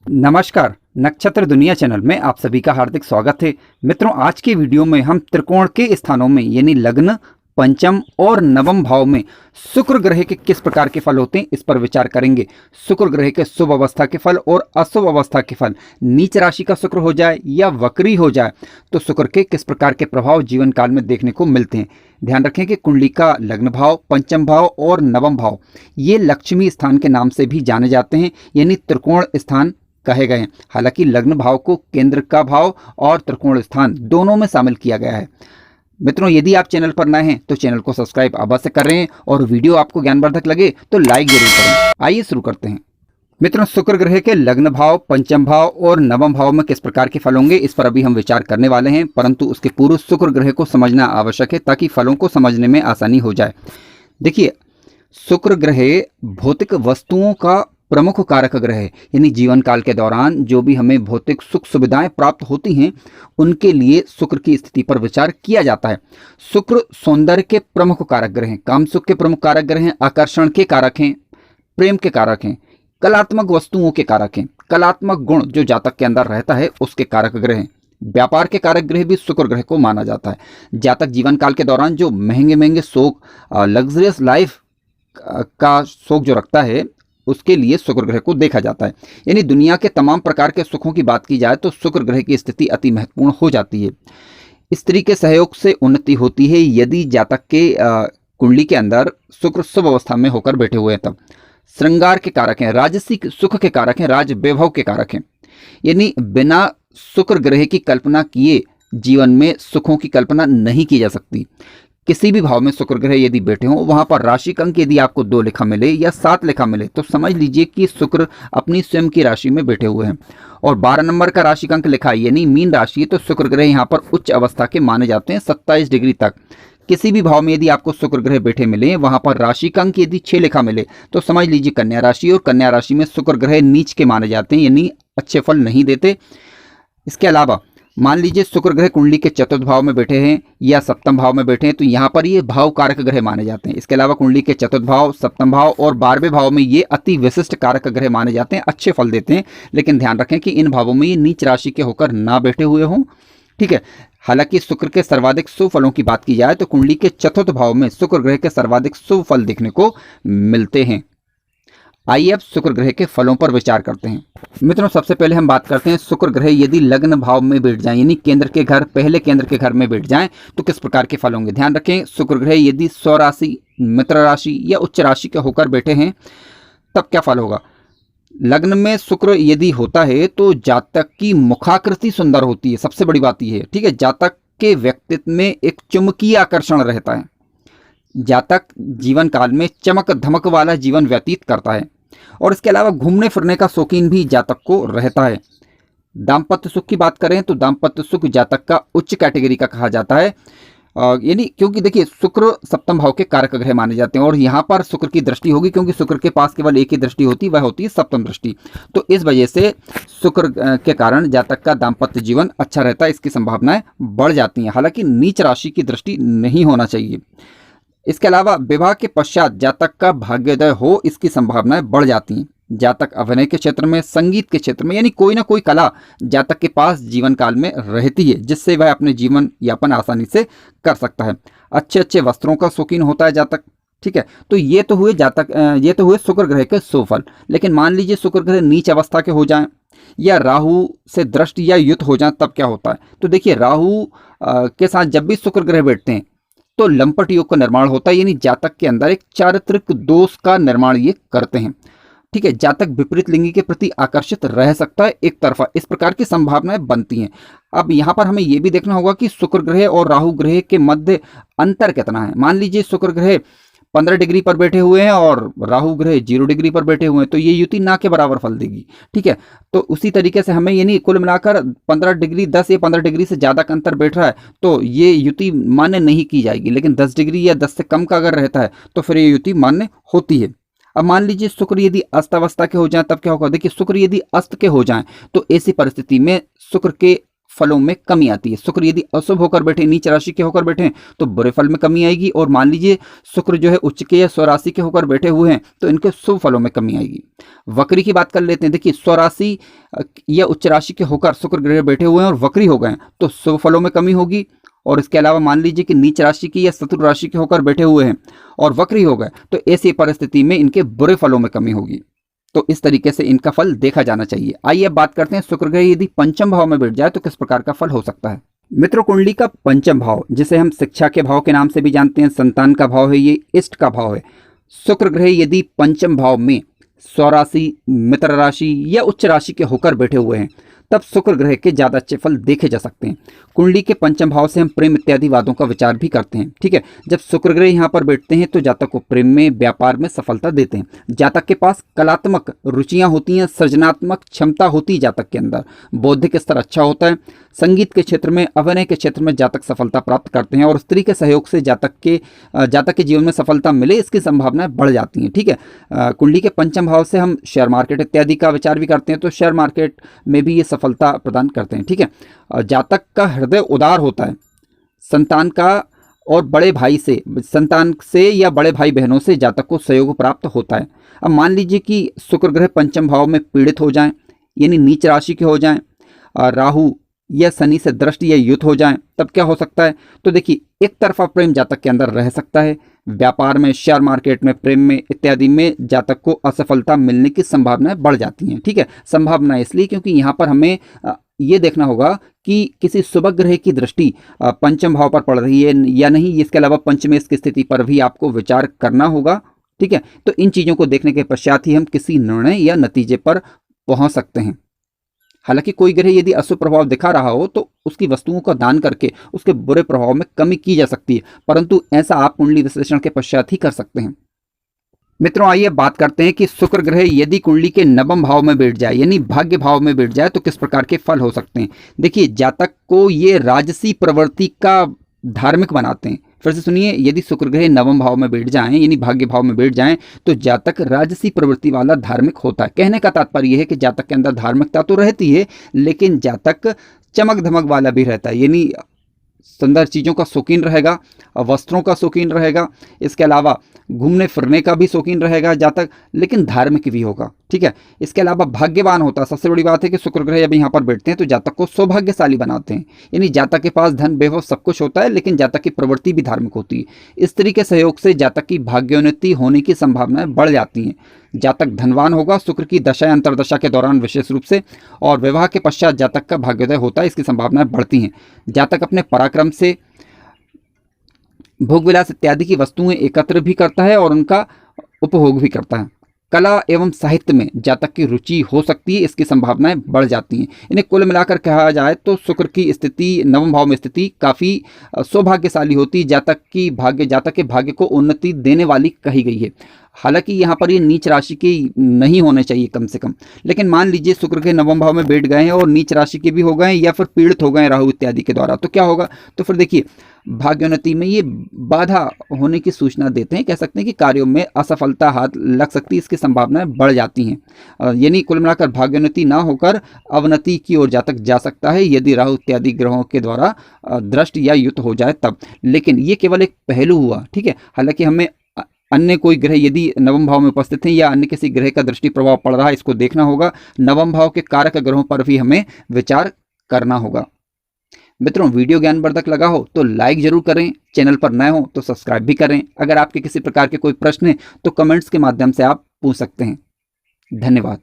नमस्कार, नक्षत्र दुनिया चैनल में आप सभी का हार्दिक स्वागत है। मित्रों, आज के वीडियो में हम त्रिकोण के स्थानों में यानी लग्न, पंचम और नवम भाव में शुक्र ग्रह के किस प्रकार के फल होते हैं इस पर विचार करेंगे। शुक्र ग्रह के शुभ अवस्था के फल और अशुभ अवस्था के फल, नीच राशि का शुक्र हो जाए या वक्री हो जाए तो शुक्र के किस प्रकार के प्रभाव जीवन काल में देखने को मिलते हैं। ध्यान रखें कि कुंडली का लग्न भाव, पंचम भाव और नवम भाव ये लक्ष्मी स्थान के नाम से भी जाने जाते हैं, यानी त्रिकोण स्थान कहे गए हैं। हालांकि लग्न भाव को केंद्र का भाव और त्रिकोण स्थान दोनों में शामिल किया गया है। मित्रों, यदि आप चैनल पर नए हैं तो चैनल को सब्सक्राइब अवश्य कर रहे हैं और वीडियो आपको ज्ञानवर्धक लगे तो लाइक जरूर करें। आइए शुरू करते हैं। मित्रों, शुक्र ग्रह के लग्न भाव, पंचम भाव और नवम भाव में किस प्रकार के फल होंगे इस पर अभी हम विचार करने वाले हैं, परंतु उसके पूर्व शुक्र ग्रह को समझना आवश्यक है ताकि फलों को समझने में आसानी हो जाए। देखिए, शुक्र ग्रह भौतिक वस्तुओं का प्रमुख कारक ग्रह है, यानी जीवन काल के दौरान जो भी हमें भौतिक सुख सुविधाएं प्राप्त होती हैं उनके लिए शुक्र की स्थिति पर विचार किया जाता है। शुक्र सौंदर्य के प्रमुख कारक ग्रह हैं, काम सुख के प्रमुख कारक ग्रह हैं, आकर्षण के कारक हैं, प्रेम के कारक हैं, कलात्मक वस्तुओं के कारक हैं, कलात्मक गुण जो जातक के अंदर रहता है उसके कारक ग्रह हैं। व्यापार के कारक ग्रह भी शुक्र ग्रह को माना जाता है। जातक जीवन काल के दौरान जो महंगे महंगे शौक, लग्जरियस लाइफ का शौक जो रखता है उसके लिए शुक्र ग्रह को देखा जाता है। यानी दुनिया के तमाम प्रकार के सुखों की बात की जाए तो शुक्र ग्रह की स्थिति अति महत्वपूर्ण हो जाती है। स्त्री के सहयोग से उन्नति होती है यदि जातक के कुंडली के अंदर शुक्र शुभ अवस्था में होकर बैठे हुए हैं तब। श्रृंगार के कारक हैं, राजसिक सुख के कारक हैं, राज वैभव के कारक हैं। यानी बिना शुक्र ग्रह की कल्पना किए जीवन में सुखों की कल्पना नहीं की जा सकती। किसी भी भाव में शुक्र ग्रह यदि बैठे हों, वहां पर राशि अंक यदि आपको 2 लिखा मिले या 7 लिखा मिले तो समझ लीजिए कि शुक्र अपनी स्वयं की राशि में बैठे हुए हैं। और 12 नंबर का राशि अंक लिखा है यानी मीन राशि, तो शुक्र ग्रह यहाँ पर उच्च अवस्था के माने जाते हैं 27 डिग्री तक। किसी भी भाव में यदि आपको शुक्र ग्रह बैठे मिले, वहां पर राशि अंक यदि 6 लिखा मिले तो समझ लीजिए कन्या राशि, और कन्या राशि में शुक्र ग्रह नीच के माने जाते हैं यानी अच्छे फल नहीं देते। इसके अलावा मान लीजिए शुक्र ग्रह कुंडली के चतुर्थ भाव में बैठे हैं या सप्तम भाव में बैठे हैं तो यहाँ पर ये भाव कारक ग्रह माने जाते हैं। इसके अलावा कुंडली के चतुर्थ भाव, सप्तम भाव और 12वें भाव में ये अति विशिष्ट कारक ग्रह माने जाते हैं, अच्छे फल देते हैं। लेकिन ध्यान रखें कि इन भावों में ये नीच राशि के होकर ना बैठे हुए हों, ठीक है। हालांकि शुक्र के सर्वाधिक शुभ फलों की बात की जाए तो कुंडली के चतुर्थ भाव में शुक्र ग्रह के सर्वाधिक शुभ फल देखने को मिलते हैं। आइए अब शुक्र ग्रह के फलों पर विचार करते हैं। मित्रों, सबसे पहले हम बात करते हैं शुक्र ग्रह यदि लग्न भाव में बैठ जाएं यानी केंद्र के घर, पहले केंद्र के घर में बैठ जाएं तो किस प्रकार के फल होंगे। ध्यान रखें, शुक्र ग्रह यदि स्वराशि, मित्र राशि या उच्च राशि के होकर बैठे हैं तब क्या फल होगा। लग्न में शुक्र यदि होता है तो जातक की मुखाकृति सुंदर होती है, सबसे बड़ी बात यह है, ठीक है। जातक के व्यक्तित्व में एक चुंबकीय आकर्षण रहता है। जातक जीवन काल में चमक धमक वाला जीवन व्यतीत करता है और इसके अलावा घूमने फिरने का शौकीन भी जातक को रहता है। दाम्पत्य सुख की बात करें तो दाम्पत्य सुख जातक का उच्च कैटेगरी का कहा जाता है, यानी क्योंकि देखिए शुक्र सप्तम भाव के कारक ग्रह माने जाते हैं और यहाँ पर शुक्र की दृष्टि होगी क्योंकि शुक्र के पास केवल एक ही दृष्टि होती है, वह होती है सप्तम दृष्टि। तो इस वजह से शुक्र के कारण जातक का दाम्पत्य जीवन अच्छा रहता है, इसकी संभावनाएं बढ़ जाती हैं। हालांकि नीच राशि की दृष्टि नहीं होना चाहिए। इसके अलावा विवाह के पश्चात जातक का भाग्योदय हो, इसकी संभावनाएं बढ़ जाती हैं। जातक अभिनय के क्षेत्र में, संगीत के क्षेत्र में, यानी कोई ना कोई कला जातक के पास जीवन काल में रहती है जिससे वह अपने जीवन यापन आसानी से कर सकता है। अच्छे अच्छे वस्त्रों का शौकीन होता है जातक, ठीक है। तो ये तो हुए शुक्र ग्रह के शुभ फल। लेकिन मान लीजिए शुक्र ग्रह नीच अवस्था के हो जाएं या राहु से दृष्टि या युत हो जाए तब क्या होता है। तो देखिए, राहु के साथ जब भी शुक्र ग्रह बैठते हैं तो लंपट योग का निर्माण होता है, यानी जातक के अंदर एक चारित्रिक दोष का निर्माण ये करते हैं, ठीक है। जातक विपरीत लिंगी के प्रति आकर्षित रह सकता है एक तरफा, इस प्रकार की संभावनाएं बनती हैं। अब यहाँ पर हमें यह भी देखना होगा कि शुक्र ग्रह और राहु ग्रह के मध्य अंतर कितना है। मान लीजिए शुक्र ग्रह 15 डिग्री पर बैठे हुए हैं और राहु ग्रह 0 डिग्री पर बैठे हुए हैं तो ये युति ना के बराबर फल देगी, ठीक है। तो उसी तरीके से हमें यानी कुल मिलाकर 15 डिग्री 10 या 15 डिग्री से ज़्यादा का अंतर बैठ रहा है तो ये युति मान्य नहीं की जाएगी। लेकिन 10 डिग्री या 10 से कम का अगर रहता है तो फिर ये युति मान्य होती है। अब मान लीजिए शुक्र यदि अस्त अवस्था के हो जाए तब क्या होगा। देखिए, शुक्र यदि अस्त के हो जाएं तो ऐसी परिस्थिति में शुक्र के फलों में कमी आती है। शुक्र यदि अशुभ होकर बैठे, नीच राशि के होकर बैठे तो बुरे फल में कमी आएगी, और मान लीजिए शुक्र जो है उच्च के या स्वराशि के होकर बैठे हुए हैं तो इनके शुभ फलों में कमी आएगी। वक्री की बात कर लेते हैं। देखिए, स्वराशि या उच्च राशि के होकर शुक्र ग्रह बैठे हुए हैं और वक्री हो गए तो शुभ फलों में कमी होगी। और इसके अलावा मान लीजिए कि नीच राशि की या शत्रु राशि के होकर बैठे हुए हैं और वक्री हो गए तो ऐसी परिस्थिति में इनके बुरे फलों में कमी होगी। तो इस तरीके से इनका फल देखा जाना चाहिए। आइए अब बात करते हैं शुक्र ग्रह यदि पंचम भाव में बैठ जाए तो किस प्रकार का फल हो सकता है। मित्रों, कुंडली का पंचम भाव, जिसे हम शिक्षा के भाव के नाम से भी जानते हैं, संतान का भाव है, ये इष्ट का भाव है। शुक्र ग्रह यदि पंचम भाव में स्वराशि, मित्र राशि या उच्च राशि के होकर बैठे हुए हैं तब शुक्र ग्रह के ज्यादा अच्छे फल देखे जा सकते हैं। कुंडली के पंचम भाव से हम प्रेम इत्यादि वादों का विचार भी करते हैं। ठीक है, जब शुक्र ग्रह यहाँ पर बैठते हैं तो जातक को प्रेम में, व्यापार में सफलता देते हैं। जातक के पास कलात्मक रुचियां होती हैं, सृजनात्मक क्षमता होती है जातक के अंदर, बौद्धिक स्तर अच्छा होता है। संगीत के क्षेत्र में, अभिनय के क्षेत्र में जातक सफलता प्राप्त करते हैं और स्त्री के सहयोग से जातक के जीवन में सफलता मिले इसकी संभावनाएं बढ़ जाती हैं। ठीक है, कुंडली के पंचम भाव से हम शेयर मार्केट इत्यादि का विचार भी करते हैं तो शेयर मार्केट में भी ये सफलता प्रदान करते हैं। ठीक है, जातक का हृदय उदार होता है। संतान का और बड़े भाई से, संतान से या बड़े भाई बहनों से जातक को सहयोग प्राप्त होता है। अब मान लीजिए कि शुक्र ग्रह पंचम भाव में पीड़ित हो जाएं, यानी नीच राशि के हो जाएं, राहु या शनि से दृष्टि या युत हो जाएं, तब क्या हो सकता है। तो देखिए, एक तरफा प्रेम जातक के अंदर रह सकता है। व्यापार में, शेयर मार्केट में, प्रेम में इत्यादि में जातक को असफलता मिलने की संभावनाएं बढ़ जाती हैं। ठीक है, संभावना इसलिए क्योंकि यहाँ पर हमें ये देखना होगा कि किसी शुभ ग्रह की दृष्टि पंचम भाव पर पड़ रही है या नहीं। इसके अलावा पंचमेश की स्थिति पर भी आपको विचार करना होगा। ठीक है, तो इन चीज़ों को देखने के पश्चात ही हम किसी निर्णय या नतीजे पर पहुंच सकते हैं। हालांकि कोई ग्रह यदि अशुभ प्रभाव दिखा रहा हो तो उसकी वस्तुओं का दान करके उसके बुरे प्रभाव में कमी की जा सकती है, परंतु ऐसा आप कुंडली विश्लेषण के पश्चात ही कर सकते हैं। मित्रों, आइए बात करते हैं कि शुक्र ग्रह यदि कुंडली के नवम भाव में बैठ जाए, यानी भाग्य भाव में बैठ जाए, तो किस प्रकार के फल हो सकते हैं। देखिए, जातक को ये राजसी प्रवृत्ति का धार्मिक बनाते हैं। फिर से सुनिए, यदि शुक्र ग्रह नवम भाव में बैठ जाएं, यानी भाग्य भाव में बैठ जाएं, तो जातक राजसी प्रवृत्ति वाला धार्मिक होता है। कहने का तात्पर्य यह है कि जातक के अंदर धार्मिकता तो रहती है, लेकिन जातक चमक धमक वाला भी रहता है, यानी सुंदर चीज़ों का शौकीन रहेगा, वस्त्रों का शौकीन रहेगा, इसके अलावा घूमने फिरने का भी शौकीन रहेगा जातक, लेकिन धार्मिक भी होगा। ठीक है, इसके अलावा भाग्यवान होता है। सबसे बड़ी बात है कि शुक्र ग्रह जब यहाँ पर बैठते हैं तो जातक को सौभाग्यशाली बनाते हैं, यानी जातक के पास धन, वैभव सब कुछ होता है, लेकिन जातक की प्रवृत्ति भी धार्मिक होती है। स्त्री के सहयोग से जातक की भाग्योन्नति होने की संभावनाएं बढ़ जाती हैं। जातक धनवान होगा शुक्र की दशा अंतरदशा के दौरान विशेष रूप से, और विवाह के पश्चात जातक का भाग्योदय होता है, इसकी संभावनाएं बढ़ती हैं। जातक अपने पराक्रम से भोग विलास इत्यादि की वस्तुएं एकत्र भी करता है और उनका उपभोग भी करता है। कला एवं साहित्य में जातक की रुचि हो सकती है, इसकी संभावनाएं बढ़ जाती हैं। इन्हें कुल मिलाकर कहा जाए तो शुक्र की स्थिति, नवम भाव में स्थिति काफ़ी सौभाग्यशाली होती है। जातक के भाग्य को उन्नति देने वाली कही गई है। हालांकि यहाँ पर ये नीच राशि के नहीं होने चाहिए कम से कम, लेकिन मान लीजिए शुक्र के नवम भाव में बैठ गए हैं और नीच राशि के भी हो गए या फिर पीड़ित हो गए राहु इत्यादि के द्वारा, तो क्या होगा। तो फिर देखिए, भाग्योन्नति में ये बाधा होने की सूचना देते हैं। कह सकते हैं कि कार्यों में असफलता हाथ लग सकती है, इसकी संभावनाएं बढ़ जाती हैं। यानी कुल मिलाकर भाग्योन्नति ना होकर अवनति की ओर जातक जा सकता है यदि राहु इत्यादि ग्रहों के द्वारा दृष्ट या युत हो जाए तब। लेकिन ये केवल एक पहलू हुआ। ठीक है, हालांकि हमें अन्य कोई ग्रह यदि नवम भाव में उपस्थित हैं या अन्य किसी ग्रह का दृष्टि प्रभाव पड़ रहा है, इसको देखना होगा। नवम भाव के कारक ग्रहों पर भी हमें विचार करना होगा। मित्रों, वीडियो ज्ञानवर्धक लगा हो तो लाइक जरूर करें, चैनल पर नए हो तो सब्सक्राइब भी करें। अगर आपके किसी प्रकार के कोई प्रश्न है तो कमेंट्स के माध्यम से आप पूछ सकते हैं। धन्यवाद।